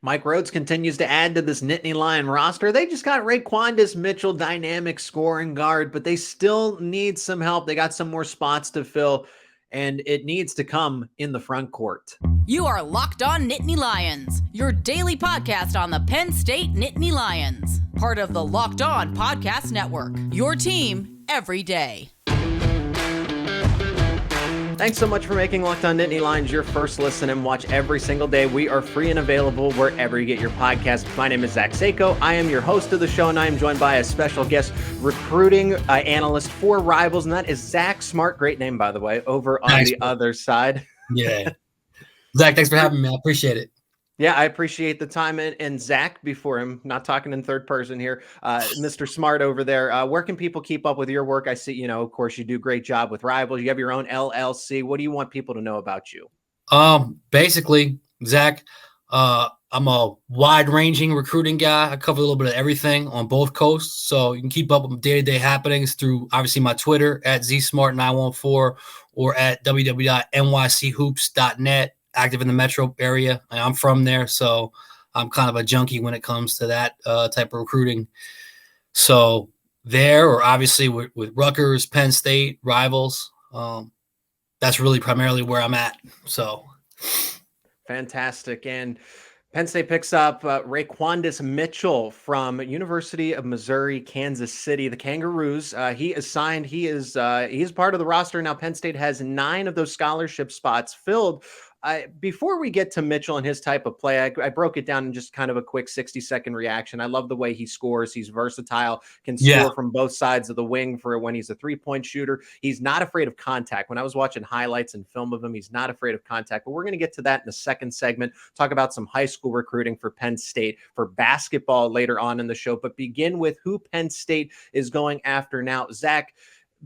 Mike Rhoades continues to add to this Nittany Lion roster. They just got Rayquawndis Mitchell, dynamic scoring guard, but they still need some help. They got some more spots to fill, and it needs to come in the front court. You are Locked On Nittany Lions, your daily podcast on the Penn State Nittany Lions, part of the Locked On Podcast Network, your team every day. Thanks so much for making Locked On Nittany Lions your first listen and watch every single day. We are free and available wherever you get your podcasts. My name is Zach Seyko. I am your host of the show, and I am joined by a special guest recruiting analyst for Rivals, and that is Zach Smart. Great name, by the way, over on the other side. Yeah. Zach, thanks for having me. I appreciate it. Yeah, I appreciate the time. And Zach, before him, not talking in third person here, Mr. Smart over there, where can people keep up with your work? I see, of course, you do a great job with Rivals. You have your own LLC. What do you want people to know about you? Basically, Zach, I'm a wide-ranging recruiting guy. I cover a little bit of everything on both coasts, so you can keep up with day-to-day happenings through, obviously, my Twitter at ZSmart914 or at www.nychoops.net. Active in the metro area. I'm from there, so I'm kind of a junkie when it comes to that type of recruiting. So there, or obviously with Rutgers, Penn State, Rivals, that's really primarily where I'm at. So fantastic. And Penn State picks up Rayquawndis Mitchell from University of Missouri, Kansas City, the Kangaroos. He is signed. He is part of the roster now. Penn State has 9 of those scholarship spots filled. Before we get to Mitchell and his type of play, I broke it down in just kind of a quick 60-second reaction. I love the way he scores. He's versatile, can score from both sides of the wing for when he's a three-point shooter. He's not afraid of contact. When I was watching highlights and film of him, he's not afraid of contact. But we're going to get to that in the second segment, talk about some high school recruiting for Penn State, for basketball later on in the show. But begin with who Penn State is going after now. Zach,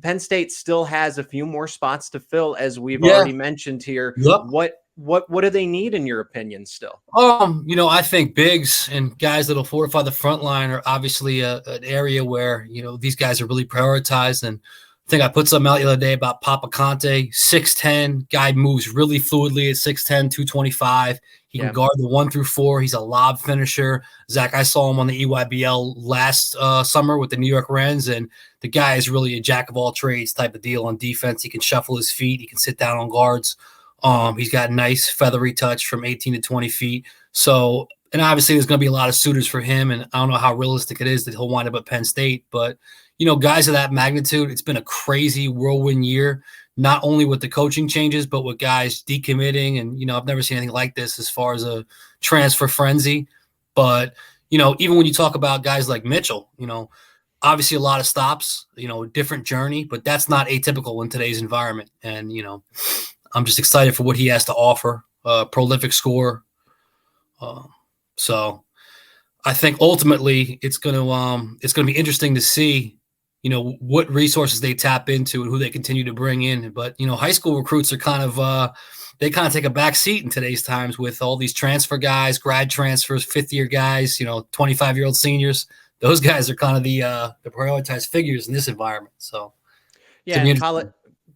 Penn State still has a few more spots to fill, as we've already mentioned here. Yep. What do they need in your opinion still? I think bigs and guys that'll fortify the front line are obviously an area where, these guys are really prioritized. And I think I put something out the other day about Papa Conte, 6'10", guy moves really fluidly at 6'10", 225. He can guard the 1 through 4. He's a lob finisher. Zach, I saw him on the EYBL last summer with the New York Rens, and the guy is really a jack of all trades type of deal on defense. He can shuffle his feet. He can sit down on guards. He's got nice feathery touch from 18 to 20 feet. So, and obviously there's going to be a lot of suitors for him, and I don't know how realistic it is that he'll wind up at Penn State, but guys of that magnitude, it's been a crazy whirlwind year, not only with the coaching changes, but with guys decommitting. And, I've never seen anything like this as far as a transfer frenzy. But, even when you talk about guys like Mitchell, obviously a lot of stops, different journey, but that's not atypical in today's environment. And, I'm just excited for what he has to offer. Prolific scorer. So I think ultimately it's going to be interesting to see, what resources they tap into and who they continue to bring in. But, high school recruits are they kind of take a back seat in today's times with all these transfer guys, grad transfers, fifth-year guys, 25-year-old seniors. Those guys are kind of the prioritized figures in this environment. So yeah,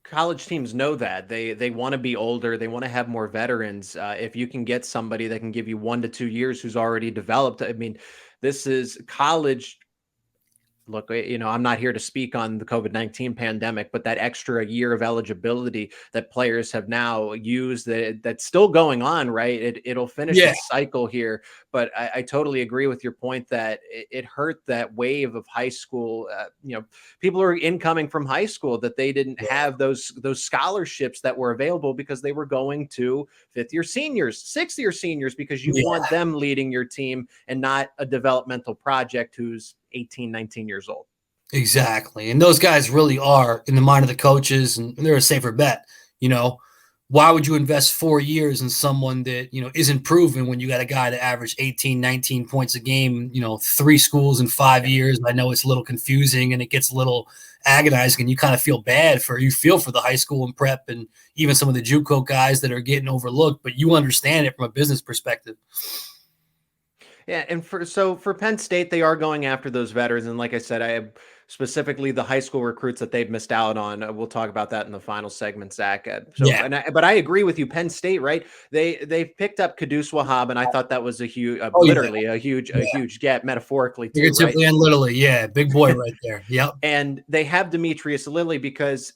college teams know that they want to be older. They want to have more veterans. If you can get somebody that can give you 1 to 2 years who's already developed, I mean, this is college. Look, I'm not here to speak on the COVID-19 pandemic, but that extra year of eligibility that players have now used, that's still going on, right? It'll finish its cycle here. But I totally agree with your point that it hurt that wave of high school. People are incoming from high school that they didn't have those scholarships that were available because they were going to fifth-year seniors, sixth-year seniors, because you want them leading your team and not a developmental project who's 18, 19 years old. Exactly. And those guys really are in the mind of the coaches, and they're a safer bet. Why would you invest 4 years in someone that, isn't proven when you got a guy that averaged 18, 19 points a game, 3 schools in 5 years? I know it's a little confusing and it gets a little agonizing, and you kind of feel for the high school and prep and even some of the JUCO guys that are getting overlooked, but you understand it from a business perspective. Yeah, and for Penn State, they are going after those veterans. And like I said, specifically the high school recruits that they've missed out on. We'll talk about that in the final segment, Zach. Yeah. But I agree with you. Penn State, right? They picked up Qudus Wahab, and I thought that was a huge, literally a huge get, metaphorically too, right? Figuratively and literally, yeah, big boy right there. Yep. And they have Demetrius Lilly because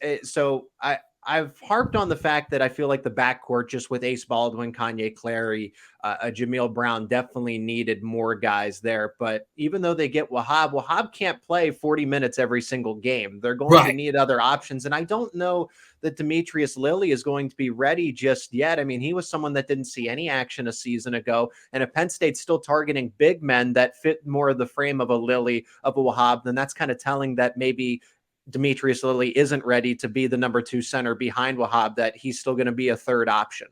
I've harped on the fact that I feel like the backcourt, just with Ace Baldwin, Kanye Clary, Jameel Brown, definitely needed more guys there. But even though they get Wahab can't play 40 minutes every single game. They're going to need other options. And I don't know that Demetrius Lilly is going to be ready just yet. I mean, he was someone that didn't see any action a season ago. And if Penn State's still targeting big men that fit more of the frame of a Lilly, of a Wahab, then that's kind of telling that maybe Demetrius Lilly isn't ready to be the number 2 center behind Wahab, that he's still going to be a third option.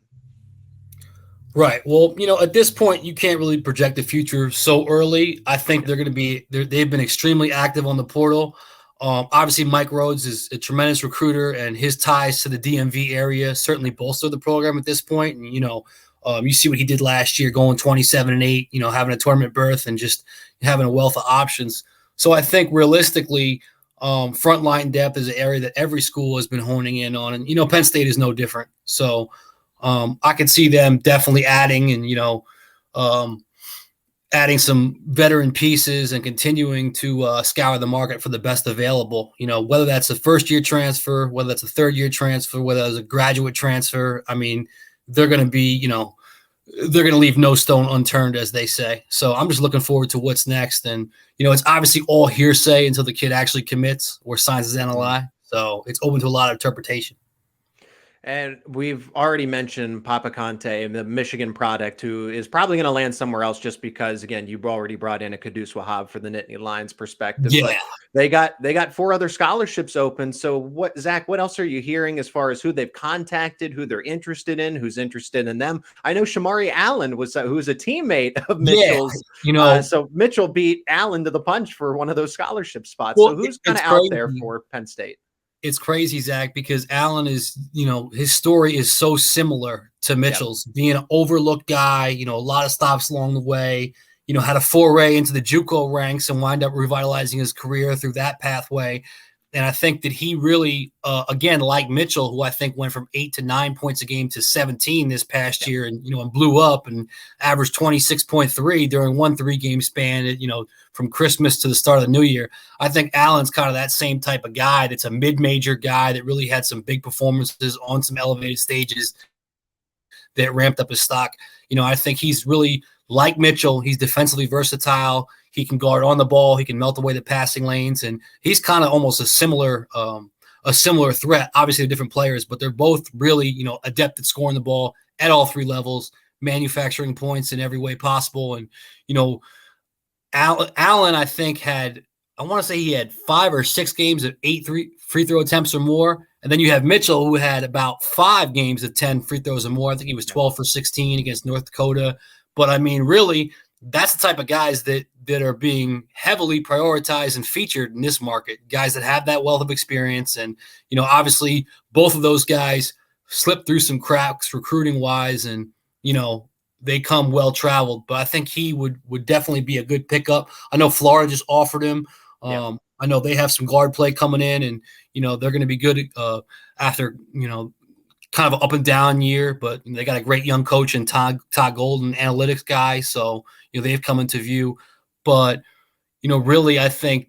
Right. Well, at this point, you can't really project the future so early. I think they're going to be, they've been extremely active on the portal. Obviously, Mike Rhoades is a tremendous recruiter, and his ties to the DMV area certainly bolster the program at this point. And, you see what he did last year, going 27-8, having a tournament berth and just having a wealth of options. So I think realistically, frontline depth is an area that every school has been honing in on. And, Penn State is no different. So I could see them definitely adding and, adding some veteran pieces and continuing to scour the market for the best available, whether that's a first-year transfer, whether that's a third-year transfer, whether it's a graduate transfer. I mean, they're going to be, they're going to leave no stone unturned, as they say. So I'm just looking forward to what's next. And, it's obviously all hearsay until the kid actually commits or signs his NLI. So it's open to a lot of interpretation. And we've already mentioned Papa Conte, the Michigan product, who is probably going to land somewhere else just because, again, you've already brought in a Qudus Wahab for the Nittany Lions perspective. Yeah. But they got 4 other scholarships open. So Zach, what else are you hearing as far as who they've contacted, who they're interested in, who's interested in them? I know Shamari Allen who's a teammate of Mitchell's. So Mitchell beat Allen to the punch for one of those scholarship spots. Well, so who's kind of out there for Penn State? It's crazy, Zach, because Allen is, his story is so similar to Mitchell's, being an overlooked guy, a lot of stops along the way, had a foray into the JUCO ranks and wind up revitalizing his career through that pathway. And I think that he really, again, like Mitchell, who I think went from 8 to 9 points a game to 17 this past year and, and blew up and averaged 26.3 during one 3-game span, from Christmas to the start of the new year. I think Allen's kind of that same type of guy that's a mid-major guy that really had some big performances on some elevated stages that ramped up his stock. I think he's really like Mitchell. He's defensively versatile. He can guard on the ball. He can melt away the passing lanes, and he's kind of almost a similar threat. Obviously, they're different players, but they're both really, adept at scoring the ball at all 3 levels, manufacturing points in every way possible. And Allen, I think I want to say he had 5 or 6 games of 8 free throw attempts or more, and then you have Mitchell, who had about 5 games of 10 free throws or more. I think he was 12 for 16 against North Dakota. But I mean, really, that's the type of guys that are being heavily prioritized and featured in this market, guys that have that wealth of experience. And, obviously both of those guys slipped through some cracks recruiting wise, and, they come well-traveled, but I think he would definitely be a good pickup. I know Florida just offered him. I know they have some guard play coming in, and, they're going to be good after, kind of an up and down year, but they got a great young coach in Todd Golden, analytics guy. So, they've come into view. But, really, I think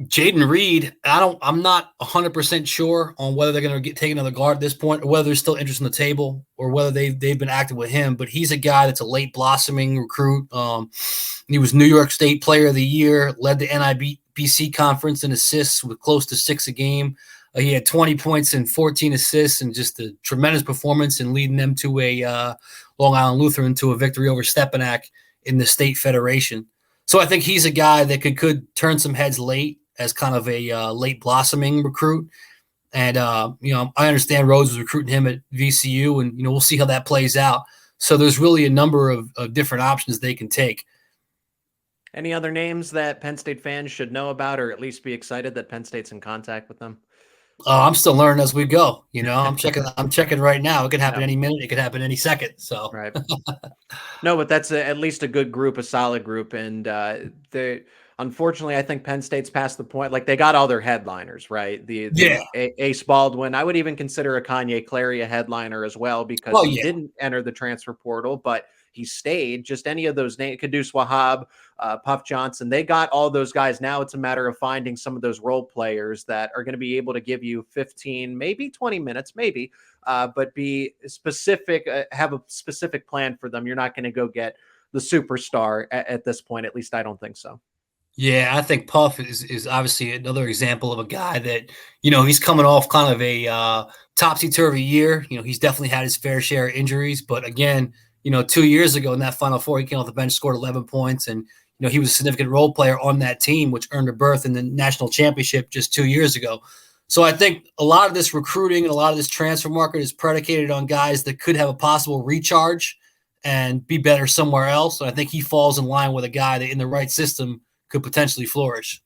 Jaden Reed, I'm not 100% sure on whether they're going to take another guard at this point, or whether there's still interest on the table, or whether they've been active with him. But he's a guy that's a late blossoming recruit. He was New York State Player of the Year, led the NIBC conference in assists with close to 6 a game. He had 20 points and 14 assists, and just a tremendous performance in leading them to a Long Island Lutheran to a victory over Stepanak in the state federation. So I think he's a guy that could turn some heads late as kind of a late blossoming recruit. And, I understand Rhoades was recruiting him at VCU, and, we'll see how that plays out. So there's really a number of different options they can take. Any other names that Penn State fans should know about, or at least be excited that Penn State's in contact with them? I'm still learning as we go. I'm checking right now. It could happen any minute. It could happen any second. So right. No, but that's at least a good group, a solid group. And Unfortunately, I think Penn State's past the point. Like, they got all their headliners, right? Yeah. Ace Baldwin. I would even consider a Kanye Clary a headliner as well, because Oh he yeah. didn't enter the transfer portal, but he stayed. Just any of those names, Kadus Wahab, Puff Johnson, they got all those guys. Now it's a matter of finding some of those role players that are going to be able to give you 15, maybe 20 minutes, maybe, but be specific, have a specific plan for them. You're not going to go get the superstar at this point. At least I don't think so. Yeah, I think Puff is obviously another example of a guy that, he's coming off kind of a topsy-turvy year. He's definitely had his fair share of injuries. But again, 2 years ago in that Final Four, he came off the bench, scored 11 points. And, he was a significant role player on that team, which earned a berth in the national championship just 2 years ago. So I think a lot of this recruiting and a lot of this transfer market is predicated on guys that could have a possible recharge and be better somewhere else. And I think he falls in line with a guy that in the right system could potentially flourish.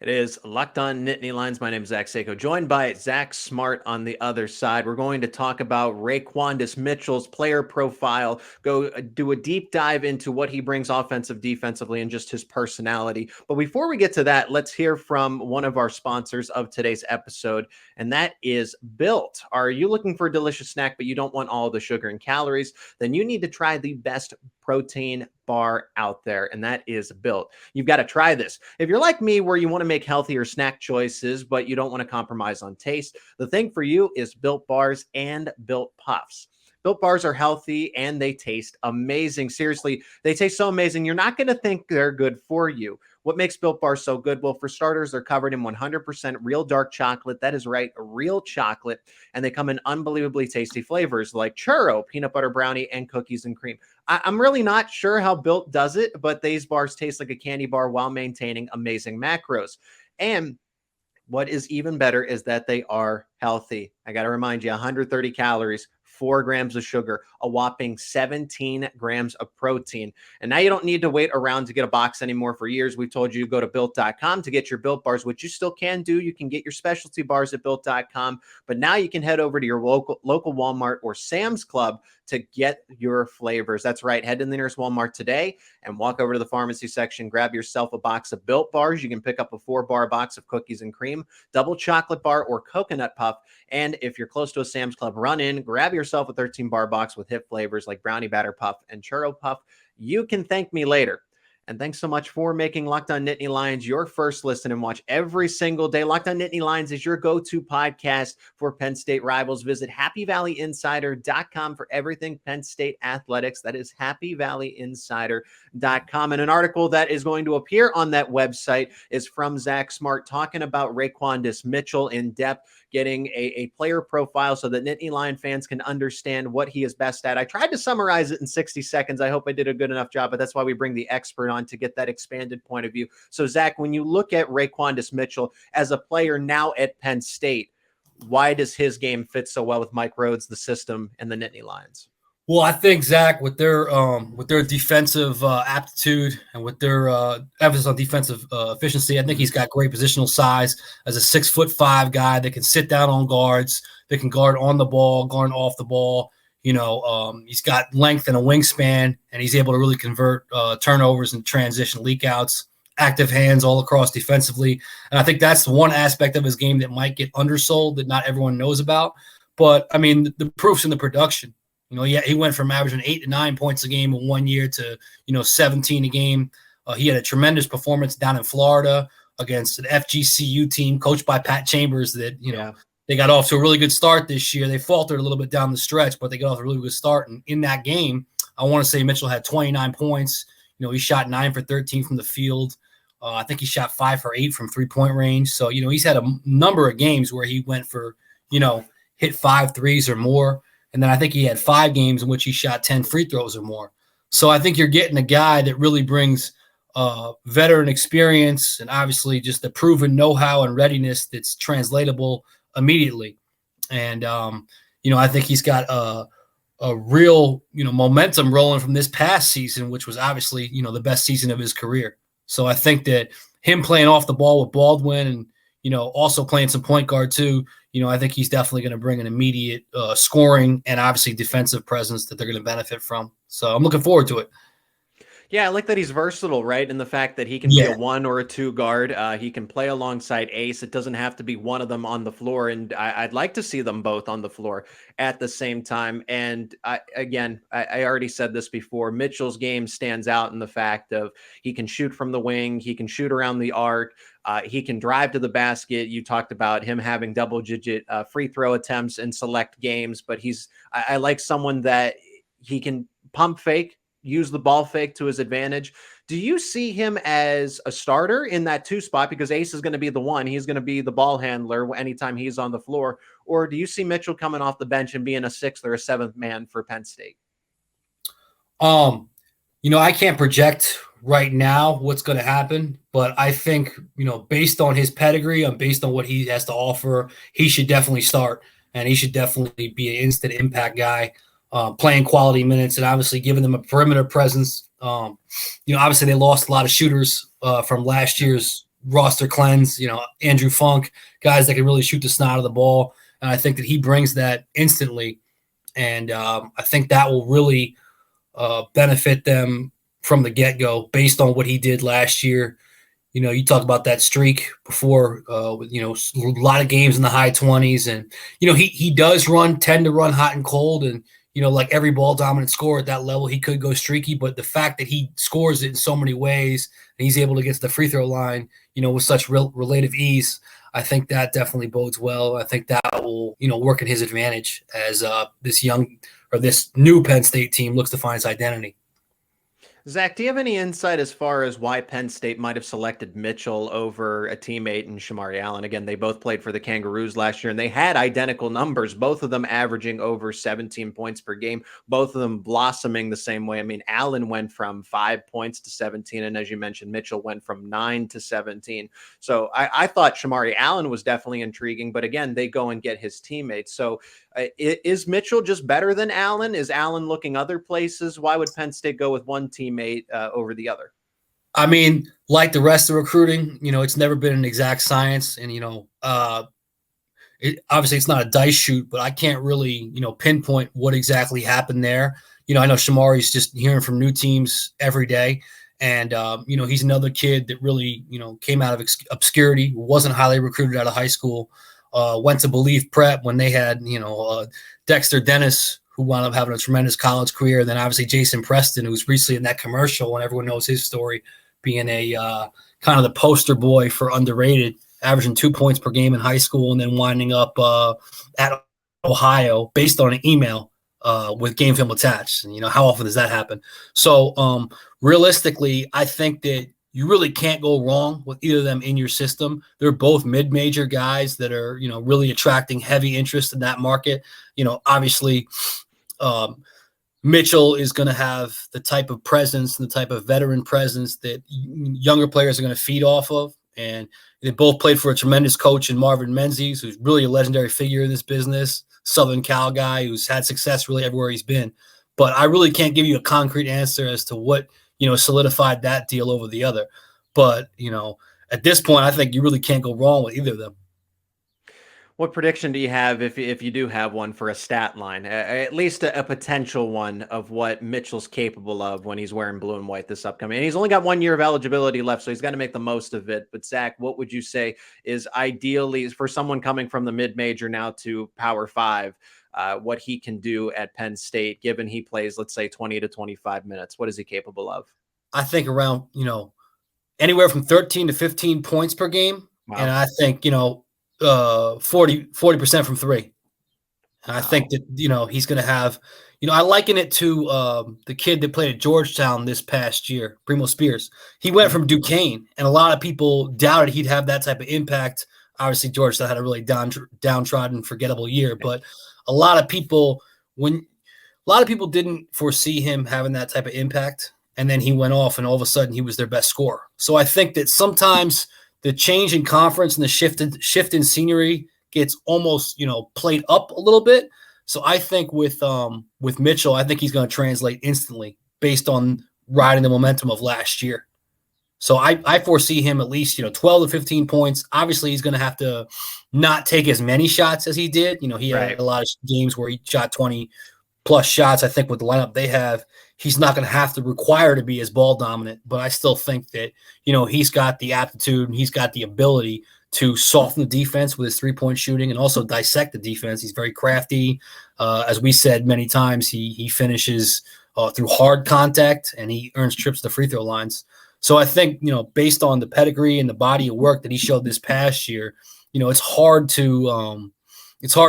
It is Locked On Nittany Lions. My name is Zach Seyko, joined by Zach Smart on the other side. We're going to talk about Rayquawndis Mitchell's player profile, go do a deep dive into what he brings offensive, defensively, and just his personality. But before we get to that, let's hear from one of our sponsors of today's episode, and that is Built. Are you looking for a delicious snack, but you don't want all the sugar and calories? Then you need to try the best protein bar out there, and that is Built. You've got to try this. If you're like me, where you want to make healthier snack choices, but you don't want to compromise on taste, the thing for you is Built Bars and Built Puffs. Built Bars are healthy and they taste amazing. Seriously, they taste so amazing. You're not going to think they're good for you. What makes Built Bars so good? Well, for starters, they're covered in 100% real dark chocolate. That is right, real chocolate. And they come in unbelievably tasty flavors like churro, peanut butter brownie, and cookies and cream. I'm really not sure how Built does it, but these bars taste like a candy bar while maintaining amazing macros. And what is even better is that they are healthy. I got to remind you, 130 calories, 4 grams of sugar, a whopping 17 grams of protein. And now you don't need to wait around to get a box anymore. For years, we've told you to go to Built.com to get your Built Bars, which you still can do. You can get your specialty bars at Built.com, but now you can head over to your local Walmart or Sam's Club to get your flavors. That's right. Head to the nearest Walmart today and walk over to the pharmacy section. Grab yourself a box of Built Bars. You can pick up a 4-bar box of cookies and cream, double chocolate bar, or coconut puff. And if you're close to a Sam's Club, run in, grab yourself a 13-bar box with hip flavors like brownie batter puff and churro puff. You can thank me later. And thanks so much for making Locked On Nittany Lions your first listen and watch every single day. Locked On Nittany Lions is your go-to podcast for Penn State rivals. Visit happyvalleyinsider.com for everything Penn State athletics. That is happyvalleyinsider.com. And an article that is going to appear on that website is from Zach Smart talking about Rayquawndis Mitchell in depth, getting a player profile so that Nittany Lion fans can understand what he is best at. I tried to summarize it in 60 seconds. I hope I did a good enough job, but that's why we bring the expert on to get that expanded point of view. So, Zach, when you look at Rayquawndis Mitchell as a player now at Penn State, why does his game fit so well with Mike Rhoades, the system, and the Nittany Lions? Well, I think, Zach, with their defensive aptitude and with their emphasis on defensive efficiency, I think he's got great positional size as a 6'5" guy that can sit down on guards, that can guard on the ball, guard off the ball. He's got length and a wingspan, and he's able to really convert turnovers and transition leakouts, active hands all across defensively. And I think that's one aspect of his game that might get undersold that not everyone knows about. But, I mean, the proof's in the production. He went from averaging 8 to 9 points a game in 1 year to, 17 a game. He had a tremendous performance down in Florida against an FGCU team coached by Pat Chambers that, they got off to a really good start this year. They faltered a little bit down the stretch, but they got off to a really good start. And in that game, I want to say Mitchell had 29 points. He shot 9 for 13 from the field. I think he shot 5 for 8 from three-point range. So, he's had a number of games where he went for, hit 5 threes or more. And then I think he had 5 games in which he shot 10 free throws or more. So I think you're getting a guy that really brings veteran experience and obviously just the proven know-how and readiness that's translatable immediately. And, I think he's got a real, momentum rolling from this past season, which was obviously, the best season of his career. So I think that him playing off the ball with Baldwin and, also playing some point guard too, I think he's definitely going to bring an immediate scoring and obviously defensive presence that they're going to benefit from. So I'm looking forward to it. Yeah, I like that he's versatile, right? And the fact that he can be a Yeah. 1 or a 2 guard. He can play alongside Ace. It doesn't have to be one of them on the floor. And I'd like to see them both on the floor at the same time. And I already said this before. Mitchell's game stands out in the fact of he can shoot from the wing, he can shoot around the arc, he can drive to the basket. You talked about him having double-digit free throw attempts in select games, but I like someone that he can pump fake, use the ball fake to his advantage. Do you see him as a starter in that 2 spot? Because Ace is going to be the 1. He's going to be the ball handler anytime he's on the floor. Or do you see Mitchell coming off the bench and being a 6th or a 7th man for Penn State? I can't project right now what's going to happen, but I think, based on his pedigree and based on what he has to offer, he should definitely start, and he should definitely be an instant impact guy. Playing quality minutes and obviously giving them a perimeter presence. Obviously they lost a lot of shooters from last year's roster cleanse, Andrew Funk, guys that can really shoot the snot of the ball. And I think that he brings that instantly. And I think that will really benefit them from the get-go based on what he did last year. You talk about that streak before, a lot of games in the high 20s. And, he does tend to run hot and cold. And, like every ball dominant scorer at that level, he could go streaky, but the fact that he scores it in so many ways and he's able to get to the free throw line, with such relative ease, I think that definitely bodes well. I think that will, work in his advantage as this new Penn State team looks to find its identity. Zach, do you have any insight as far as why Penn State might have selected Mitchell over a teammate in Shamari Allen? Again, they both played for the Kangaroos last year, and they had identical numbers, both of them averaging over 17 points per game, both of them blossoming the same way. I mean, Allen went from 5 points to 17, and as you mentioned, Mitchell went from 9 to 17. So I thought Shamari Allen was definitely intriguing, but again, they go and get his teammates. So is Mitchell just better than Allen? Is Allen looking other places? Why would Penn State go with one teammate over the other? I mean, like the rest of recruiting, it's never been an exact science. And, obviously it's not a dice shoot, but I can't really, pinpoint what exactly happened there. I know Shamari's just hearing from new teams every day. And, he's another kid that really, came out of obscurity, wasn't highly recruited out of high school. Went to Believe Prep when they had, Dexter Dennis, who wound up having a tremendous college career. And then obviously Jason Preston, who was recently in that commercial, and everyone knows his story, being a kind of the poster boy for underrated, averaging 2 points per game in high school and then winding up at Ohio based on an email with game film attached. And, how often does that happen? So realistically, I think that you really can't go wrong with either of them in your system. They're both mid-major guys that are, really attracting heavy interest in that market. Obviously, Mitchell is going to have the type of presence and the type of veteran presence that younger players are going to feed off of. And they both played for a tremendous coach in Marvin Menzies, who's really a legendary figure in this business, Southern Cal guy who's had success really everywhere he's been. But I really can't give you a concrete answer as to what, solidified that deal over the other. But, at this point, I think you really can't go wrong with either of them. What prediction do you have, if you do have one, for a stat line, at least a potential one of what Mitchell's capable of when he's wearing blue and white this upcoming? And he's only got 1 year of eligibility left, so he's got to make the most of it. But Zach, what would you say is ideally for someone coming from the mid-major now to Power 5, what he can do at Penn State, given he plays, let's say, 20 to 25 minutes? What is he capable of? I think around, anywhere from 13 to 15 points per game. Wow. And I think, 40% from three. And I think that, he's going to have, I liken it to the kid that played at Georgetown this past year, Primo Spears. He went from Duquesne, and a lot of people doubted he'd have that type of impact. Obviously, Georgetown had a really downtrodden, forgettable year, but a lot of people didn't foresee him having that type of impact. And then he went off, and all of a sudden he was their best scorer. So I think that sometimes the change in conference and the shift in scenery gets almost, played up a little bit. So I think with Mitchell, I think he's going to translate instantly based on riding the momentum of last year. So I foresee him at least, 12 to 15 points. Obviously, he's going to have to not take as many shots as he did. He had a lot of games where he shot 20 plus shots. I think with the lineup they have, he's not going to have to require to be as ball dominant. But I still think that, he's got the aptitude and he's got the ability to soften the defense with his three-point shooting and also dissect the defense. He's very crafty. As we said many times, he finishes through hard contact and he earns trips to free throw lines. So I think, based on the pedigree and the body of work that he showed this past year, it's hard to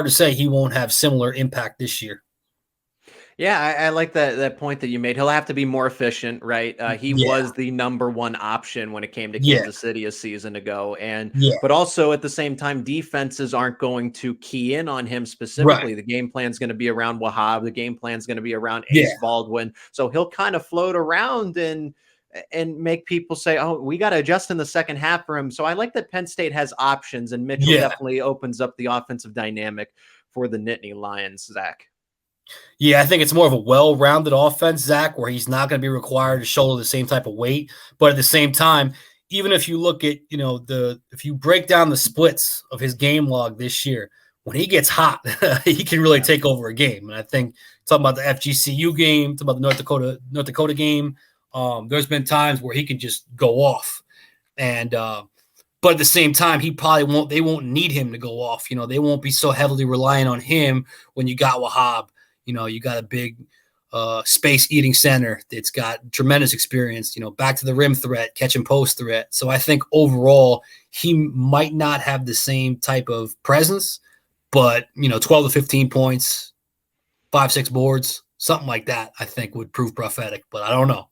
say he won't have similar impact this year. Yeah, I like that point that you made. He'll have to be more efficient, right? He was the number one option when it came to Kansas City a season ago. But also at the same time, defenses aren't going to key in on him specifically. Right. The game plan is going to be around Wahab. The game plan is going to be around Ace Baldwin. So he'll kind of float around and make people say, oh, we got to adjust in the second half for him. So I like that Penn State has options, and Mitchell definitely opens up the offensive dynamic for the Nittany Lions, Zach. Yeah, I think it's more of a well-rounded offense, Zach, where he's not going to be required to shoulder the same type of weight. But at the same time, even if you look at, if you break down the splits of his game log this year, when he gets hot, he can really take over a game. And I think talking about the FGCU game, talking about the North Dakota game, there's been times where he can just go off. And but at the same time, they won't need him to go off. They won't be so heavily reliant on him when you got Wahab. You got a big space-eating center that's got tremendous experience, back to the rim threat, catch and post threat. So I think overall he might not have the same type of presence, but, 12 to 15 points, 5-6 boards, something like that, I think would prove prophetic, but I don't know.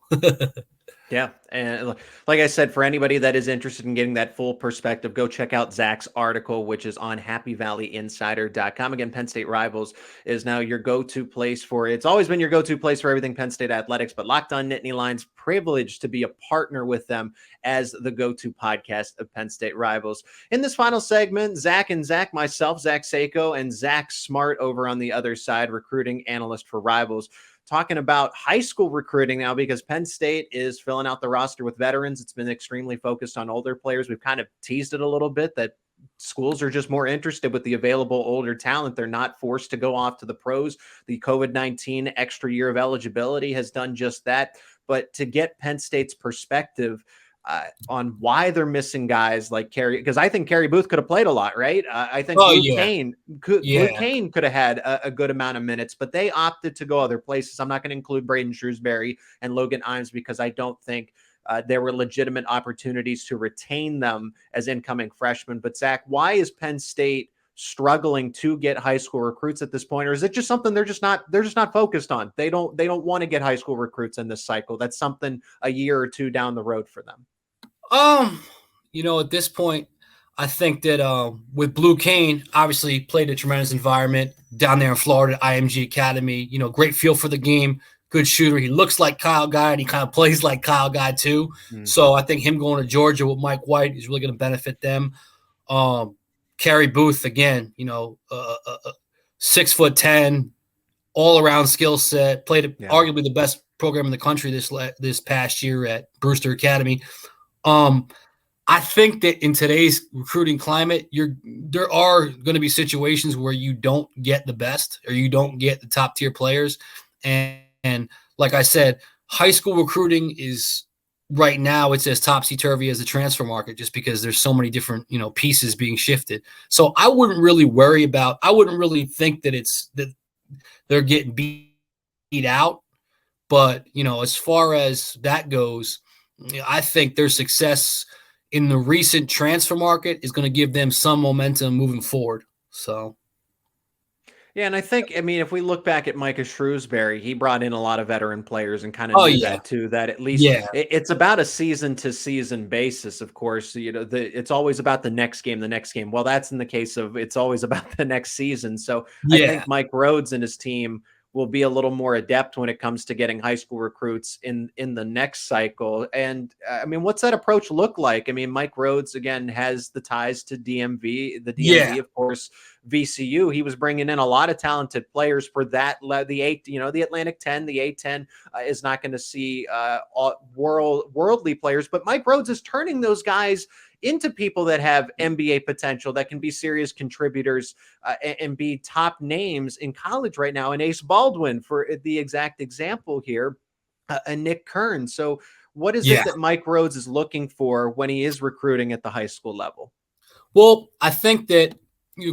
Yeah. And like I said, for anybody that is interested in getting that full perspective, go check out Zach's article, which is on happyvalleyinsider.com. Again, Penn State Rivals is now your go-to place it's always been your go-to place for everything Penn State athletics, but Locked On Nittany Lions, privileged to be a partner with them as the go-to podcast of Penn State Rivals. In this final segment, Zach, myself, Zach Seyko, and Zach Smart over on the other side, recruiting analyst for Rivals, talking about high school recruiting now, because Penn State is filling out the roster with veterans. It's been extremely focused on older players. We've kind of teased it a little bit that schools are just more interested with the available older talent. They're not forced to go off to the pros. The COVID-19 extra year of eligibility has done just that. But to get Penn State's perspective on why they're missing guys like Kerry, because I think Kerry Booth could have played a lot, right? I think Luke Kane could have had a good amount of minutes, but they opted to go other places. I'm not going to include Braden Shrewsbury and Logan Imes because I don't think there were legitimate opportunities to retain them as incoming freshmen. But Zach, why is Penn State struggling to get high school recruits at this point? Or is it just something they're just not focused on? They don't want to get high school recruits in this cycle. That's something a year or two down the road for them. At this point, I think that with Blue Kane, obviously played a tremendous environment down there in Florida, IMG Academy, great feel for the game, good shooter. He looks like Kyle Guy and he kind of plays like Kyle Guy too. So I think him going to Georgia with Mike White is really going to benefit them. Kerry Booth, again, 6'10", all around skill set, played arguably the best program in the country this past year at Brewster Academy. I think that in today's recruiting climate, there are going to be situations where you don't get the best or you don't get the top tier players. And like I said, high school recruiting is right now, it's as topsy-turvy as the transfer market, just because there's so many different, pieces being shifted. So I wouldn't really think that they're getting beat out. But, as far as that goes, I think their success in the recent transfer market is going to give them some momentum moving forward. So. Yeah, and I think, if we look back at Micah Shrewsbury, he brought in a lot of veteran players and kind of knew that too, that at least it's about a season-to-season basis, of course. It's always about the next game. Well, that's in the case of it's always about the next season. So I think Mike Rhoades and his team will be a little more adept when it comes to getting high school recruits in the next cycle. And what's that approach look like? Mike Rhoades, again, has the ties to the DMV, of course, VCU. He was bringing in a lot of talented players for that. The Atlantic 10, the A10 is not going to see worldly players, but Mike Rhoades is turning those guys into people that have NBA potential, that can be serious contributors and be top names in college right now. And Ace Baldwin, for the exact example here, a Nick Kern. So what is Yeah. it that Mike Rhoades is looking for when he is recruiting at the high school level? Well, I think that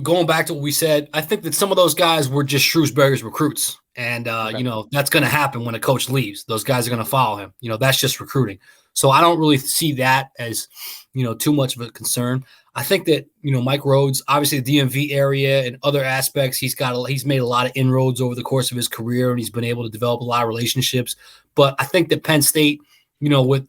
going back to what we said, I think that some of those guys were just Shrewsbury's recruits. And, Okay. that's going to happen when a coach leaves. Those guys are going to follow him. That's just recruiting. So I don't really see that as, too much of a concern. I think that, Mike Rhoades, obviously the DMV area and other aspects, he's made a lot of inroads over the course of his career, and he's been able to develop a lot of relationships. But I think that Penn State, with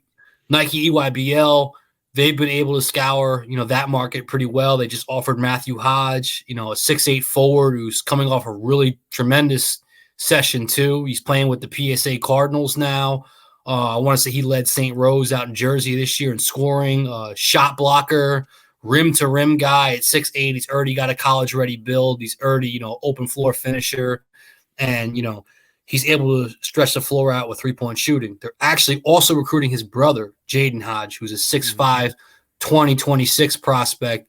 Nike EYBL, they've been able to scour, that market pretty well. They just offered Matthew Hodge, a 6'8" forward who's coming off a really tremendous session too. He's playing with the PSA Cardinals now. I want to say he led St. Rose out in Jersey this year in scoring. Shot blocker, rim-to-rim guy at 6'8". He's already got a college-ready build. He's already, open floor finisher. And, he's able to stretch the floor out with three-point shooting. They're actually also recruiting his brother, Jaden Hodge, who's a 6'5", 2026 prospect,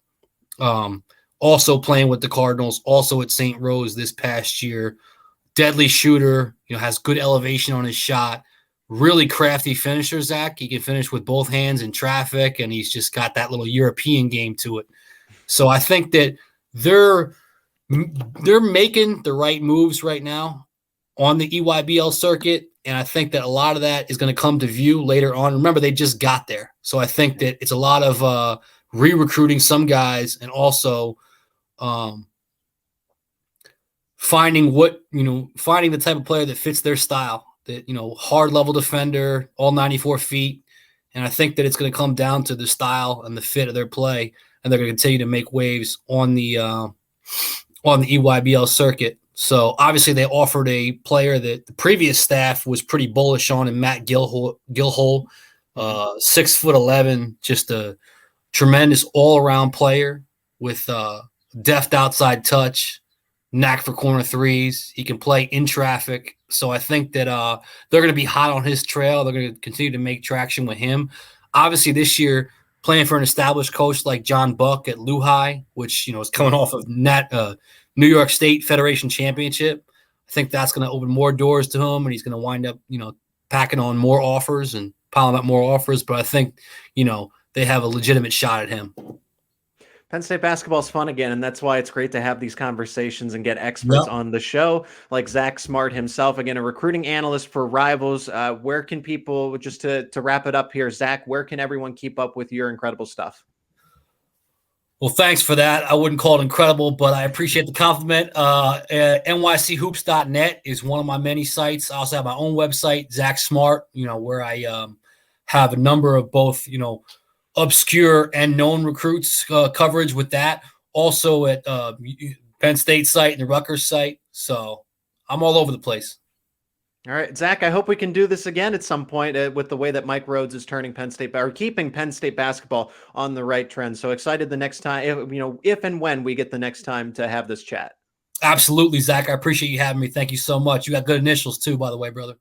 also playing with the Cardinals, also at St. Rose this past year. Deadly shooter, has good elevation on his shot. Really crafty finisher, Zach. He can finish with both hands in traffic, and he's just got that little European game to it. So I think that they're making the right moves right now on the EYBL circuit, and I think that a lot of that is going to come to view later on. Remember, they just got there. So I think that it's a lot of re-recruiting some guys and also finding the type of player that fits their style, that, hard level defender, all 94 feet. And I think that it's going to come down to the style and the fit of their play, and they're going to continue to make waves on the EYBL circuit. So obviously they offered a player that the previous staff was pretty bullish on, in Matt Gilhole, 6'11", just a tremendous all-around player with deft outside touch, knack for corner threes. He can play in traffic. So I think that they're going to be hot on his trail. They're going to continue to make traction with him. Obviously this year, playing for an established coach like John Buck at Lehigh, which, is coming off of New York State Federation Championship. I think that's going to open more doors to him, and he's going to wind up, packing on more offers and piling up more offers. But I think, they have a legitimate shot at him. Penn State basketball is fun again, and that's why it's great to have these conversations and get experts on the show, like Zach Smart himself, again, a recruiting analyst for Rivals. Where can people, just to wrap it up here, Zach, where can everyone keep up with your incredible stuff? Well, thanks for that. I wouldn't call it incredible, but I appreciate the compliment. NYCHoops.net is one of my many sites. I also have my own website, Zach Smart, where I have a number of both, obscure and known recruits coverage with that. Also at Penn State site and the Rutgers site. So I'm all over the place. All right, Zach, I hope we can do this again at some point with the way that Mike Rhoades is turning Penn State, or keeping Penn State basketball on the right trend. So excited the next time, if and when we get the next time to have this chat. Absolutely, Zach. I appreciate you having me. Thank you so much. You got good initials too, by the way, brother.